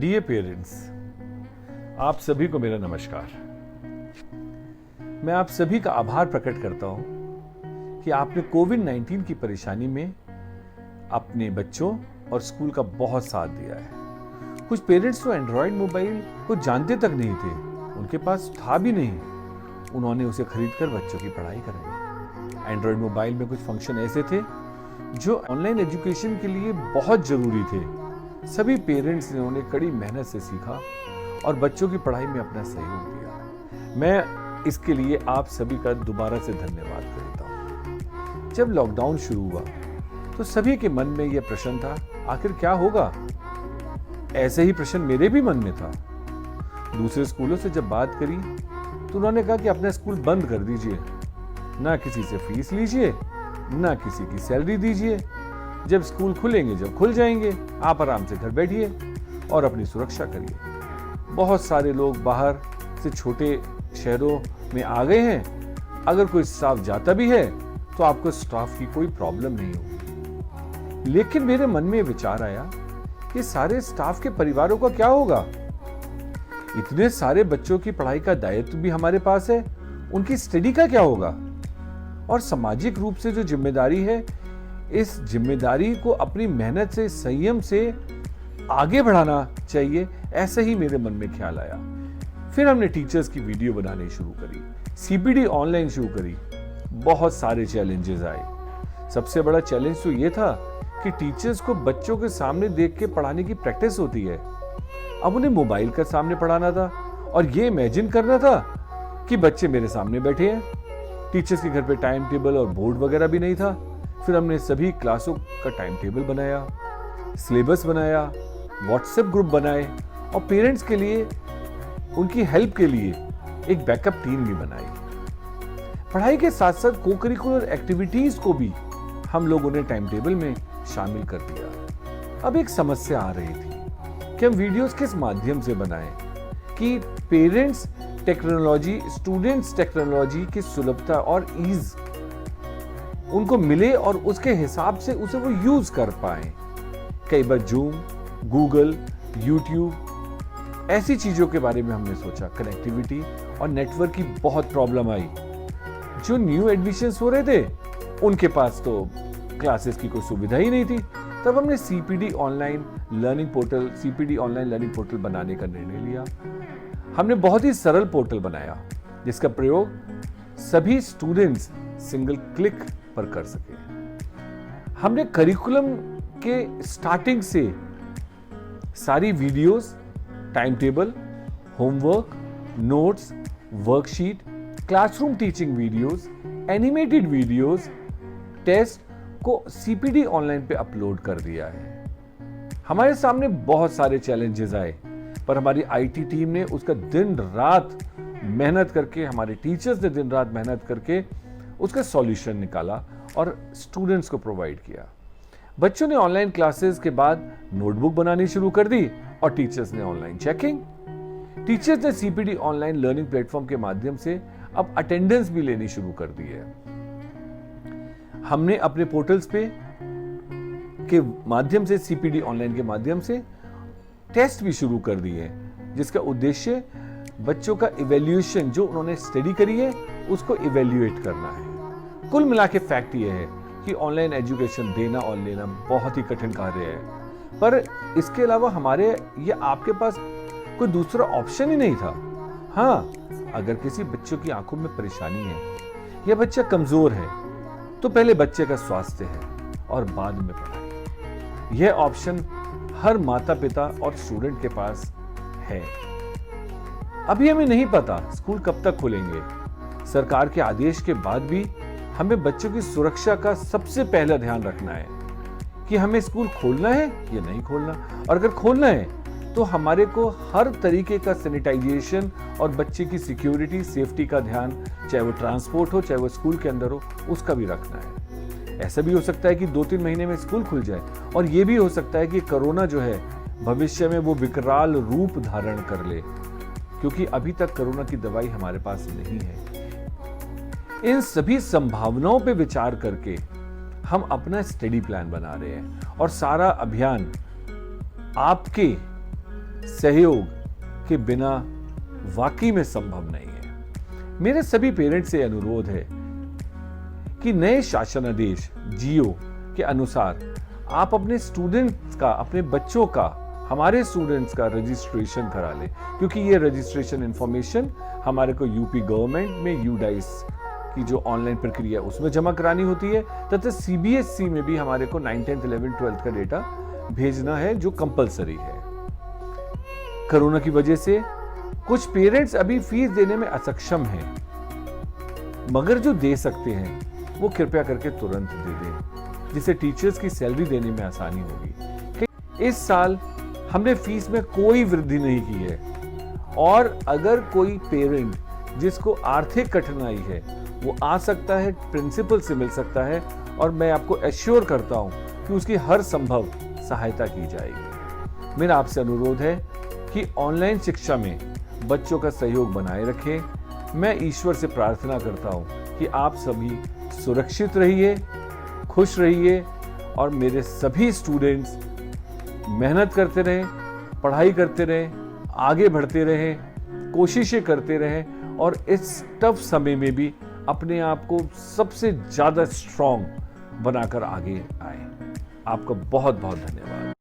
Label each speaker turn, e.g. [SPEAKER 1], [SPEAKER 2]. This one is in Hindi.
[SPEAKER 1] डियर पेरेंट्स, आप सभी को मेरा नमस्कार। मैं आप सभी का आभार प्रकट करता हूं कि आपने कोविड-19 की परेशानी में अपने बच्चों और स्कूल का बहुत साथ दिया है। कुछ पेरेंट्स तो एंड्रॉयड मोबाइल को जानते तक नहीं थे, उनके पास था भी नहीं, उन्होंने उसे खरीदकर बच्चों की पढ़ाई कराई। एंड्रॉयड मोबाइल में कुछ फंक्शन ऐसे थे जो ऑनलाइन एजुकेशन के लिए बहुत जरूरी थे। सभी पेरेंट्स ने उन्हें कड़ी मेहनत से सीखा और बच्चों की पढ़ाई में अपना सहयोग दिया। मैं इसके लिए आप सभी का दोबारा से धन्यवाद करता हूँ। जब लॉकडाउन शुरू हुआ तो सभी के मन में यह प्रश्न था, आखिर क्या होगा? ऐसे ही प्रश्न मेरे भी मन में था। दूसरे स्कूलों से जब बात करी तो उन्होंने कहा कि अपना स्कूल बंद कर दीजिए, ना किसी से फीस लीजिए, ना किसी की सैलरी दीजिए। जब स्कूल खुलेंगे, जब खुल जाएंगे, आप आराम से घर बैठिए और अपनी सुरक्षा करिए। बहुत सारे लोग बाहर से छोटे शहरों में आ गए हैं। अगर कोई स्टाफ जाता भी है तो आपको स्टाफ की कोई प्रॉब्लम नहीं होगी। लेकिन मेरे मन में विचार आया कि सारे स्टाफ के परिवारों का क्या होगा? इतने सारे बच्चों की पढ़ाई का दायित्व भी हमारे पास है, उनकी स्टडी का क्या होगा? और सामाजिक रूप से जो जिम्मेदारी है, इस जिम्मेदारी को अपनी मेहनत से, संयम से आगे बढ़ाना चाहिए। ऐसे ही मेरे मन में ख्याल आया। फिर हमने टीचर्स की वीडियो बनानी शुरू करी, सीपीडी ऑनलाइन शुरू करी। बहुत सारे चैलेंजेस आए। सबसे बड़ा चैलेंज तो ये था कि टीचर्स को बच्चों के सामने देख के पढ़ाने की प्रैक्टिस होती है। अब उन्हें मोबाइल का सामने पढ़ाना था और ये इमेजिन करना था कि बच्चे मेरे सामने बैठे हैं। टीचर्स के घर पे टाइम टेबल और बोर्ड वगैरह भी नहीं था। फिर हमने सभी क्लासों का टाइम टेबल बनाया, सिलेबस बनाया, व्हाट्सएप ग्रुप बनाए और पेरेंट्स के लिए, उनकी हेल्प के लिए एक बैकअप टीम भी बनाई। पढ़ाई के साथ साथ को करिकुलर एक्टिविटीज को भी हम लोगों ने टाइम टेबल में शामिल कर दिया। अब एक समस्या आ रही थी कि हम वीडियोस किस माध्यम से बनाएं कि पेरेंट्स टेक्नोलॉजी, स्टूडेंट्स टेक्नोलॉजी की सुलभता और ईज उनको मिले और उसके हिसाब से उसे वो यूज कर पाए। कई बार जूम, गूगल, यूट्यूब ऐसी चीजों के बारे में हमने सोचा। कनेक्टिविटी और नेटवर्क की बहुत प्रॉब्लम आई। जो न्यू एडमिशंस हो रहे थे उनके पास तो क्लासेस की कोई सुविधा ही नहीं थी। तब हमने सीपीडी ऑनलाइन लर्निंग पोर्टल बनाने का निर्णय लिया। हमने बहुत ही सरल पोर्टल बनाया जिसका प्रयोग सभी स्टूडेंट्स सिंगल क्लिक पर कर सके। हमने करिकुलम के स्टार्टिंग से सारी videos, time table, homework, notes, worksheet, classroom teaching videos, animated videos, test को सीपीडी ऑनलाइन पे अपलोड कर दिया है। हमारे सामने बहुत सारे चैलेंजेस आए, पर हमारी आईटी टीम ने उसका दिन रात मेहनत करके, हमारे टीचर्स ने दिन रात मेहनत करके उसका सॉल्यूशन निकाला और स्टूडेंट्स को प्रोवाइड किया। बच्चों ने ऑनलाइन क्लासेस के बाद नोटबुक बनानी शुरू कर दी और टीचर्स ने ऑनलाइन चेकिंग। टीचर्स ने सीपीडी ऑनलाइन लर्निंग प्लेटफॉर्म के माध्यम से अब अटेंडेंस भी लेनी शुरू कर दी है। हमने अपने पोर्टल्स पे के माध्यम से, सीपीडी ऑनलाइन के माध्यम से टेस्ट भी शुरू कर दिए हैं, जिसका उद्देश्य बच्चों का इवैल्यूएशन, जो उन्होंने स्टडी करी है उसको इवैल्यूएट करना है। कुल मिला के फैक्ट ये है कि ऑनलाइन एजुकेशन देना और लेना बहुत ही कठिन कार्य है, पर इसके अलावा हमारे या आपके पास कोई दूसरा ऑप्शन ही नहीं था। हाँ, अगर किसी बच्चों की आंखों में परेशानी है या बच्चा कमजोर है तो पहले बच्चे का स्वास्थ्य है और बाद में पढ़ाई। यह ऑप्शन हर माता पिता और स्टूडेंट के पास है। अभी हमें नहीं पता स्कूल कब तक खुलेंगे। सरकार के आदेश के बाद भी हमें बच्चों की सुरक्षा का सबसे पहला ध्यान रखना है कि हमें स्कूल खोलना है या नहीं खोलना। और अगर खोलना है तो हमारे को हर तरीके का सैनिटाइजेशन और बच्चे की सिक्योरिटी, सेफ्टी का ध्यान, चाहे वो ट्रांसपोर्ट हो, चाहे वो स्कूल के अंदर हो, उसका भी रखना है। ऐसा भी हो सकता है कि 2-3 महीने में स्कूल खुल जाए और ये भी हो सकता है कि कोरोना जो है भविष्य में वो विकराल रूप धारण कर ले, क्योंकि अभी तक कोरोना की दवाई हमारे पास नहीं है। इन सभी संभावनाओं पे विचार करके हम अपना स्टडी प्लान बना रहे हैं और सारा अभियान आपके सहयोग के बिना वाकई में संभव नहीं है। मेरे सभी पेरेंट्स से अनुरोध है कि नए शासनादेश जियो के अनुसार आप अपने स्टूडेंट्स का, अपने बच्चों का, हमारे स्टूडेंट्स का रजिस्ट्रेशन करा लें, क्योंकि ये रजिस्ट्रेशन इंफॉर्मेशन हमारे को यूपी गवर्नमेंट में यूडाइस की जो ऑनलाइन प्रक्रिया है उसमें जमा करानी होती है, तथा सीबीएसई में भी हमारे को 9th 10th 11th 12th का डेटा भेजना है जो कंपलसरी है। कोरोना की वजह से कुछ पेरेंट्स अभी फीस देने में असक्षम हैं, मगर जो दे सकते हैं वो कृपया करके तुरंत दे दें, जिससे टीचर्स की सैलरी देने में आसानी होगी। इस साल हमने फीस में कोई वृद्धि नहीं की है, और अगर कोई पेरेंट जिसको आर्थिक कठिनाई है वो आ सकता है, प्रिंसिपल से मिल सकता है, और मैं आपको एश्योर करता हूं कि उसकी हर संभव सहायता की जाएगी। मेरा आपसे अनुरोध है कि ऑनलाइन शिक्षा में बच्चों का सहयोग बनाए रखें। मैं ईश्वर से प्रार्थना करता हूं कि आप सभी सुरक्षित रहिए, खुश रहिए, और मेरे सभी स्टूडेंट्स मेहनत करते रहें, पढ़ाई करते रहें, आगे बढ़ते रहें, कोशिशें करते रहें, और इस टफ समय में भी अपने आप को सबसे ज़्यादा स्ट्रॉन्ग बनाकर आगे आए। आपका बहुत बहुत धन्यवाद।